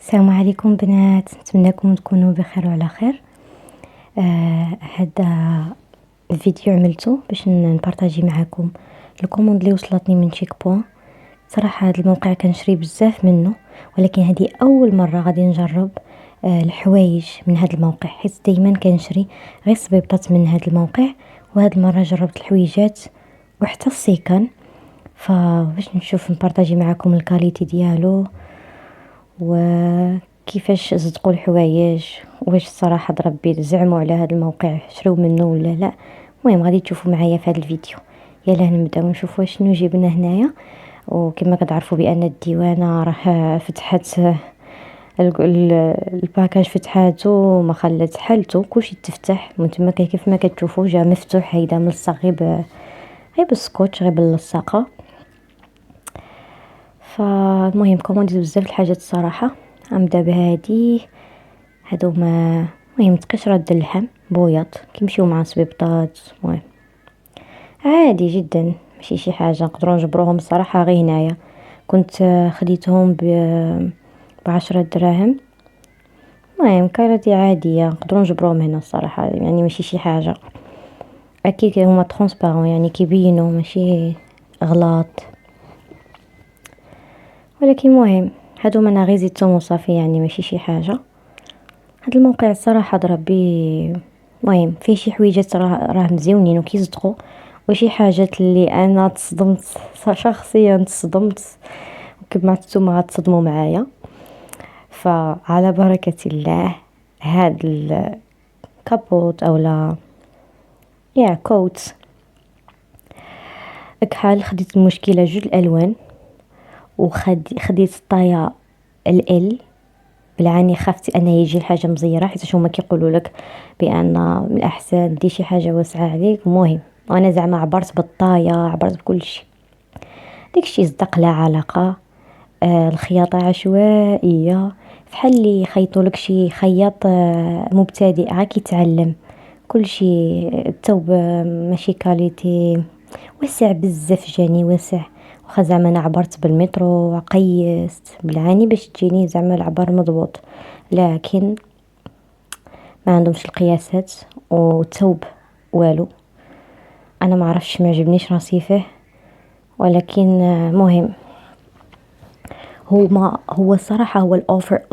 السلام عليكم بنات، نتمنىكم تكونوا بخير وعلى خير. هذا الفيديو عملته باش نبارطاجي معكم الكوموند اللي وصلتني من شيك بوين. صراحه هذا الموقع كنشري بزاف منه، ولكن هذه اول مره غادي نجرب الحوايج من هذا الموقع، حيت دائما كنشري غير صبيبطات من هذا الموقع، وهذه المره جربت الحويجات وحتى السيكان. فباش نشوف نبارطاجي معكم الكاليتي ديالو وكيفاش صدقوا الحوايج، واش الصراحه ربي زعموا على هذا الموقع شريو منه ولا لا. المهم غادي تشوفوا معايا في هذا الفيديو. يلا نبداو نشوفوا شنو جبنا هنايا. وكما كتعرفوا بان الديوانه راه فتحت الباكاج فتحاتو ما خلات حالته، كلشي تفتح من تما كيف ما كتشوفوا جا مفتوح هيدا ملصق غير بالسكوتش، غير باللصاقه. فالمهم كومونديت بزاف الحاجات الصراحه. غنبدا بهادي، هادوما المهم تقشرة د اللحم بويض كيمشيو مع صبيبطات. المهم عادي جدا، ماشي شي حاجه نقدروا نجبروهم الصراحه. غير هنايا كنت خديتهم ب10 دراهم. المهم كانت عاديه نقدروا نجبروهم هنا الصراحه، يعني ماشي شي حاجه. اكيد هما ترونسبارون يعني كيبينوا ماشي غلاط، ولكن المهم هادو انا غير زيتهم وصافي، يعني ماشي شي حاجه. هاد الموقع الصراحه ربي المهم فيه شي حويجات راه مزيونين وكيصدقوا، وشي حاجات اللي انا تصدمت شخصيا، تصدمت وكما نتوما غتصدموا معايا. فعلى بركه الله هاد الكابوت اولا يا كوت كحال خديت المشكله جوج الالوان، خديت الطايه ال بالعاني. خفتي ان يجي الحاجه مزيره، حيت هما كيقولوا لك بان من الاحسن دي شي حاجه واسعه عليك. المهم وانا زعما عبرت بالطايه، عبرت بكل شيء. داكشي صدق لا علاقه. الخياطه عشوائيه، فحال اللي يخيطوا لك شي خياط مبتدئ غا كيتعلم. كل شيء الثوب ماشي كاليتي، واسع بزاف، جاني واسع. واخا زعما انا عبرت بالمترو وقيست بالعاني باش تجيني زعما العبر مضبوط، لكن ما عندهمش القياسات. والثوب والو، انا ما عرفتش، ما عجبنيش راسي فيه. ولكن مهم هو الصراحه هو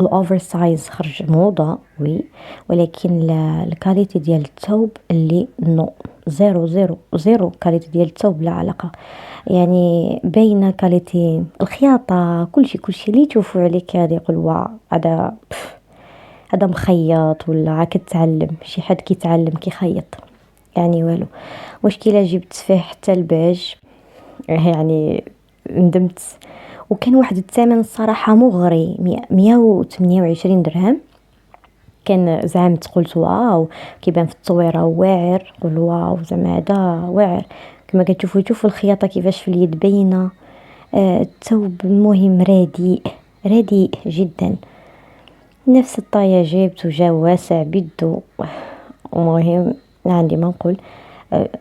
الاوفر سايز خرج موضه وي، ولكن الكاليتي ديال الثوب اللي نو زيرو زيرو زيرو. كاليتي ديال الثوب لا علاقه، يعني باينه كاليتي الخياطه كلشي اللي تشوفوا عليك هذا يقول وا هذا مخيط ولا كتعلم. شي حد كيتعلم كيخيط يعني والو. مشكله جبت فيه حتى الباج، يعني ندمت. وكان واحد الثمن الصراحه مغري، 128 درهم. كان زعمت قلت واو، كيبان في التصويره واعر، قول واو زعما هذا واعر. كما كتشوفوا الخياطه كيفاش في اليد باينه. الثوب المهم رديء جدا. نفس الطايه جبت وجا واسع بيدو. المهم عندي ما نقول.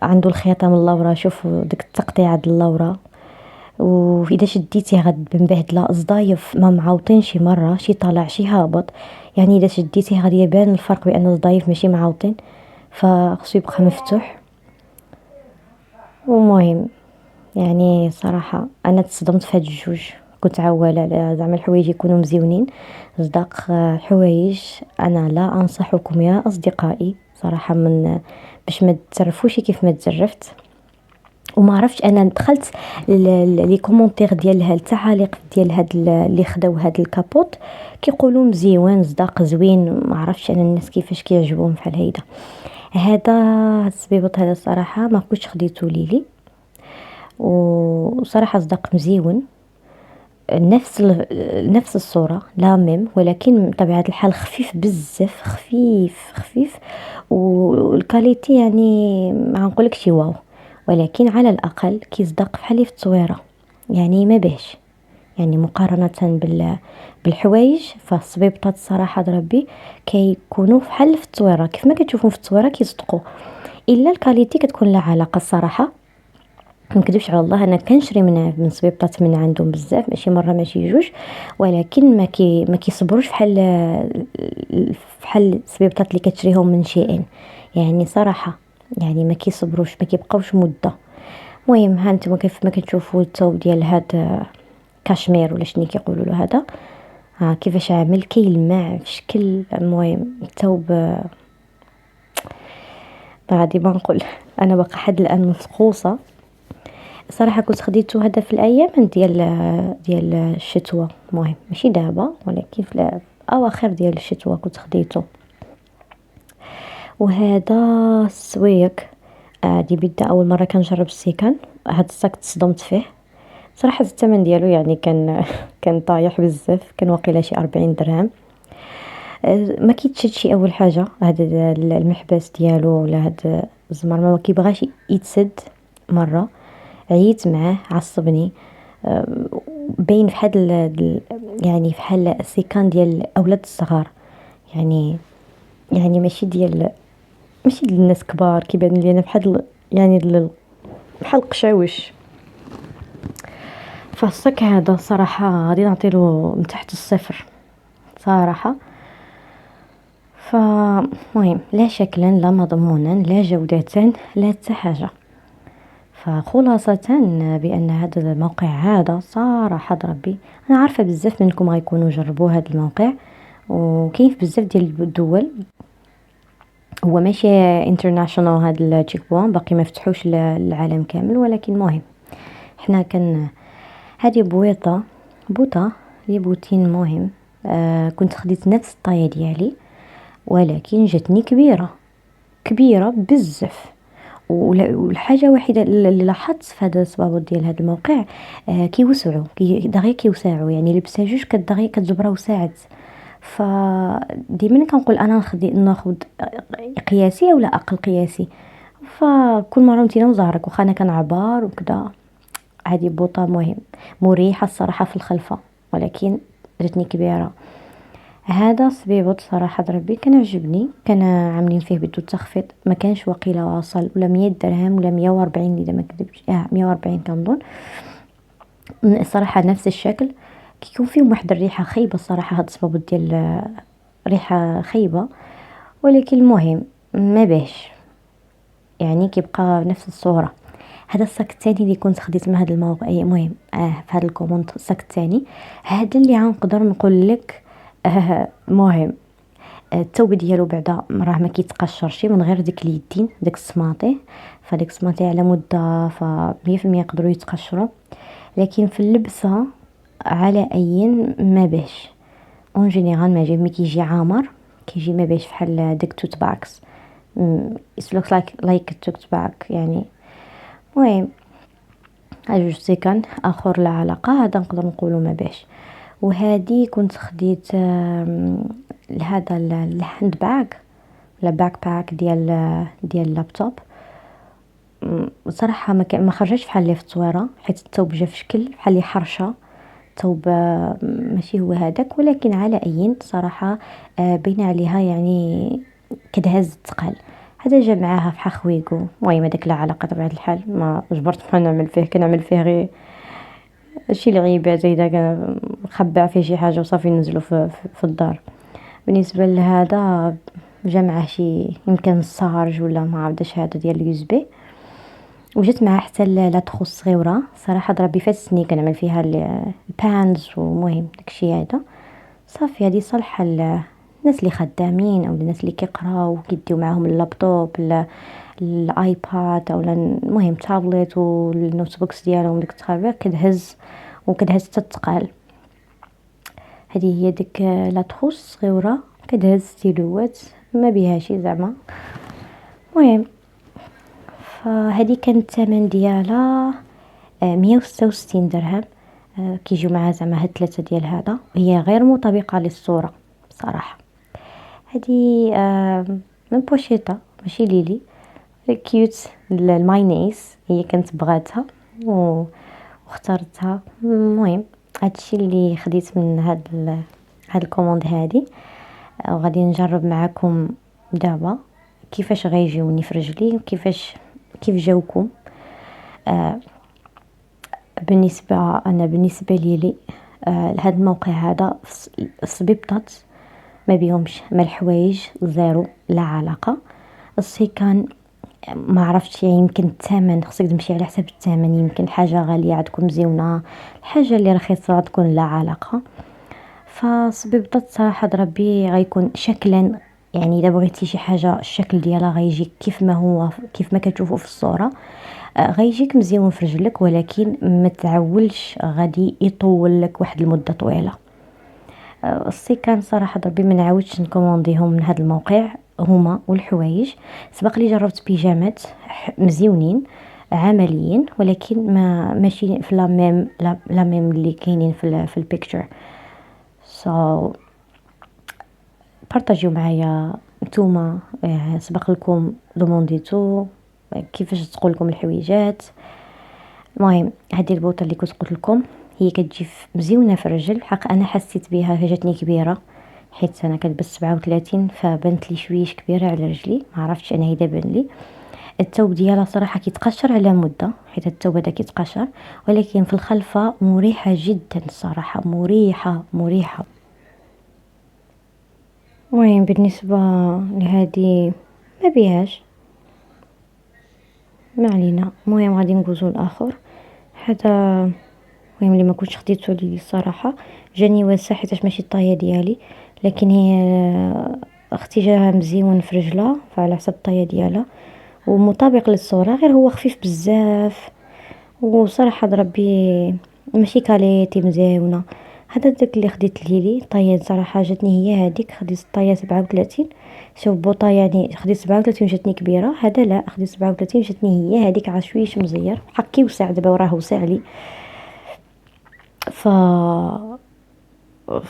عنده الخياطه من اللورا، شوفوا ديك التقطيعه د اللورا. واذا شديتيه غتبان مبهدله، صدايف ما معوطين، شي مره شي طالع شي هابط. يعني اذا شديتيه غادي يبان الفرق بان الصدايف ماشي معوطين، فخصو يبقى مفتوح. ومهم يعني صراحه انا تصدمت في هاد الجوج. كنت عواله على زعما الحوايج يكونوا مزيونين. صدق حوايج انا لا انصحكم يا اصدقائي صراحه من باش ما تصرفوش كيف ما تصرفت. وما عرفتش، انا دخلت لي كومونتير ديال التعاليق ديال هاد اللي خداو هاد الكابوت، كيقولوا مزيون صداق زوين. ما عرفتش انا الناس كيفاش كيعجبهم بحال هذا الصبيبط هذا الصراحه ما كنتش خديته ليلي. وصراحه صداق مزيون، نفس الصوره لا ميم، ولكن بطبيعه الحال خفيف بزاف، خفيف. والكاليتي يعني ما نقولكش واو، ولكن على الاقل كيصدق بحال اللي في التصويره. يعني ما بهش، يعني مقارنه بالحوايج فالصبيبطات الصراحه ربي كيكونوا بحال في التصويره. كيف ما كتشوفوا في التصويره كيصدقوا، الا الكاليتي كتكون لا علاقه الصراحه. منكذبش على الله، انا كنشري من صبيبطات من عندهم بزاف، ماشي مره ماشي جوج، ولكن ما كيصبروش بحال الصبيبطات اللي كتشريهم من شي ان. يعني صراحه، يعني ما كيصبروش، ما كيبقاوش مده. المهم ها نتوما كيف ما كتشوفوا الثوب ديال هاد كاشمير ولا شنو كيقولوا له هذا، ها كيفاش عامل كيلمع في شكل. المهم الثوب غادي ما نقول. انا باقا حد الان مفقوصه صراحه. كنت خديته هذا في الايام ديال الشتوى، المهم ماشي دابا ولكن في اواخر ديال الشتوى كنت خديته. وهذا السويق دي بدا اول مره كنجرب السيكان. هذا الصاك تصدمت فيه صراحه. الثمن ديالو يعني كان كان طايح بزاف، كان واقيلا شي 40 درهم. ما كيتشدش اول حاجه هذا المحبس ديالو، ولا هذا الزمر ما كيبغاش يتسد مره. عييت معاه، عصبني. باين فحال يعني فحال السيكان ديال الاولاد الصغار. يعني ماشي ديال الناس كبار، كيبان لي انا بحال يعني بحال القشاوش. فالصك هذا صراحه غادي نعطيله من تحت الصفر صراحه. فمهم لا شكلا لا مضمونا لا جودة لا حتى حاجة. فخلاصة بأن هذا الموقع هذا صراحة ربي، أنا عارفة بزاف منكم غيكونوا جربوا هذا الموقع، وكاين في بزاف ديال الدول. هو ماشي انترناشونال، هذا التشيك بوان باقي ما فتحوش للعالم كامل، ولكن مهم حنا هذه بوطة هي بوتين. مهم كنت خديت نفس الطاية ديالي، ولكن جاتني كبيرة بزاف. والحاجه وحيده اللي لاحظت في هذا الصبابط ديال هذا الموقع، كيوسعوا دغيا كيوسعوا، يعني لبسه جوج كدغيا كتجبرها وسعت. فديما كنقول انا ناخذ قياسي ولا اقل قياسي. فكل مره نتينا وزهرك واخا انا كنعبر وكذا. هذه بوطه مهم مريحه الصراحه في الخلفه، ولكن جاتني كبيره. هذا صبيبط صراحة ربي كان عجبني، كان عاملين فيه بدو التخفيض، ما كانش وقيله واصل ولا 100 درهم ولا 140 اذا ما كذبتش، 140 كنظن. الصراحة نفس الشكل. كيكون فيهم واحد الريحة خايبة الصراحة، هاد الصبابط ديال ريحة خايبة، ولكن المهم ما بيش يعني كيبقى نفس الصورة. هذا الصاك الثاني اللي كنت خديت من هذا الموقع، المهم في هذا الكوموند الصاك الثاني هذا اللي غنقدر نقول لك مهم الثوب ديالو بعدا راه ما كيتقشرش من غير ديك اليدين داك السماطي. فديك السماطي على مده ف 100% يقدروا يتقشروا، لكن في اللبسه على ايين ما باش. اون جينيرال ما مي كيجي عامر، كيجي ما باش بحال داك توت باكس. it looks like a tote bag يعني. المهم جوج سيكان اخر لا علاقه، هذا نقدر نقولوا ما باش. وهذه كنت خديت هذا الهاند باغ ولا باك باك ديال اللابتوب. بصراحه ما خرجتش بحال اللي في التصويره، حيت الثوب جا في شكل بحال اللي حرشه. ثوب ماشي هو هذاك، ولكن على اي صراحه باينه عليها يعني كتهز الثقل. هذا جا معاها فحال خويكو. المهم هذاك لا علاقه بطبيعه الحال، ما جبرت ما نعمل فيه، كنعمل فيه غير شي لعيبه زايده، نخبع فيه شي حاجه وصافي ننزلو في الدار. بالنسبه لهذا جا معاه شي يمكن الصارج ولا ما عرفتش هذا ديال اليو اس بي، وجات معاه حتى لا تخص صغيره. صراحه ربي فاتتني كنعمل فيها البانز، ومهم داكشي هذا صافي. هذه صالحه الناس اللي خدامين او الناس اللي كيقراو كيديو معاهم اللابتوب ولا الايباد او المهم تابلت والنوت بوكس ديالهم ديك التخربيق كتهز حتى الثقال. هذه هي ديك لا تخص صغيره كتهز ستيلوات ما بيها شي زعما. المهم فهذه كان الثمن ديالها 166 درهم. كيجيو معها زعما هاد ثلاثه ديال هذا، هي غير مطابقه للصوره بصراحه. هذه من بوشيطه ماشي ليلي كيوت الماينيس، هي كانت بغاتها واختارتها. المهم هادشي اللي خديت من هاد الكوموند هادي، وغادي نجرب معكم دابا كيفاش غيجيوني في رجلي، كيف جاوكم. بالنسبة لي لهاد الموقع هذا صبيبطات ما بيهمش، ما الحوايج زيرو لا علاقة. السيكان ما عرفتش، يعني يمكن الثمن خصك تمشي على حساب الثمن، يمكن الحاجة غالية عندكم مزيونة، الحاجة اللي رخيصة تكون لا علاقة. فصبيبطات صراحة ربي غيكون شكلا، يعني الا بغيتي شي حاجة الشكل ديالها غيجيك كيف ما هو، كيف ما كتشوفوا في الصورة، غيجيك مزيون في رجلك، ولكن ما تعولش غادي يطول لك واحد المدة طويلة. السيكان صراحة ربي ما نعاودش نكومونديهم من هذا الموقع، هما والحوايج. سبق لي جربت بيجامات مزيونين عمليين، ولكن ما ماشي في لا ميم اللي كاينين في البيكتشر. سو بارطاجيو معايا نتوما، سبق لكم دومونديتو كيفاش تقول لكم الحويجات. المهم هذه البوطه اللي كنت قلت لكم هي كتجي مزيونه في الرجل، حق انا حسيت بها جاتني كبيره، حيت انا كنلبس 37 فبنت لي شويش كبيره على رجلي، ما عرفتش انا اذا بان لي. الثوب ديالها صراحه كيتقشر على مده، حيت الثوب هذا كيتقشر، ولكن في الخلفه مريحه جدا الصراحه، مريحه مريحه. المهم بالنسبه لهذه ما بيهاش، ما علينا. المهم غادي ندوزو الاخر. هذا المهم اللي ما كنتش خديته لي الصراحه، جاني واسع حيتاش ماشي الطايه ديالي، لكن هي اختي جاها مزيون في رجلها فعلى حسب الطايه ديالها، ومطابق للصوره، غير هو خفيف بزاف. وصراحه ربي ماشي كاليتي مزيونه. هذا داك اللي خديت لي طايه صراحه جاتني هي هذيك، خديت الطايه 37. شوف بوطه يعني خديت 37 جاتني كبيره، هذا لا خديت 37 جاتني هي هذيك عشويش مزير حكي وسع، دابا وراه وسع لي. ف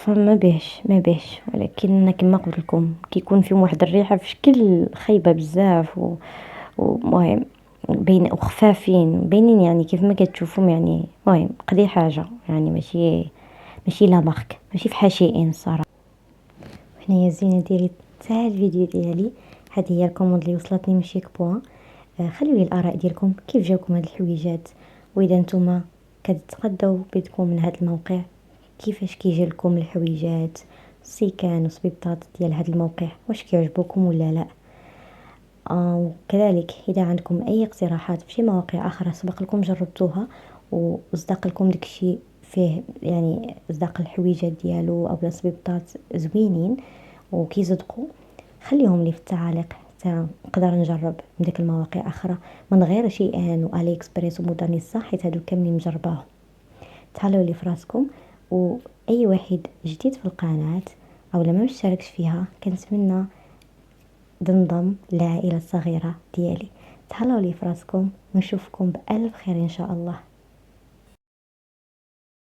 ما بيهش ولكن كما قلت لكم كيكون فيهم واحد الريحه في شكل خايبه بزاف ومهم بين وخفافين باينين، يعني كيف ما كتشوفهم، يعني المهم قضي حاجه، يعني ماشي لا مارك، ماشي في حاشيين الصراحه. هنايا الزينه ديالي تاع الفيديو ديالي، هذه هي الكوموند اللي وصلتني من شيك بوان. خليو لي الاراء ديالكم، كيف جاوكم هاد الحويجات، واذا نتوما كتتغداو بيدكم من هذا الموقع كيفاش كيجي لكم الحويجات السيكان وصبيبطات ديال هذا الموقع، واش كيعجبوكم ولا لا. وكذلك اذا عندكم اي اقتراحات في شي مواقع اخرى سبق لكم جربتوها وصدق لكم داكشي فيه، يعني صدق الحويجات ديالو او الصبيبطات زوينين وكيصدقوا، خليهم لي في التعاليق حتى نقدر نجرب من ديك المواقع اخرى، من غير شيئان والي اكسبريس ومودرنيسا، حيت هادو كاملين مجرباهم. تهلاو لي فراسكم، واي واحد جديد في القناه او لما مشتركش فيها كنتمنى تنضم للعائله الصغيره ديالي. تهلاو لي فراسكم ونشوفكم بالف خير ان شاء الله.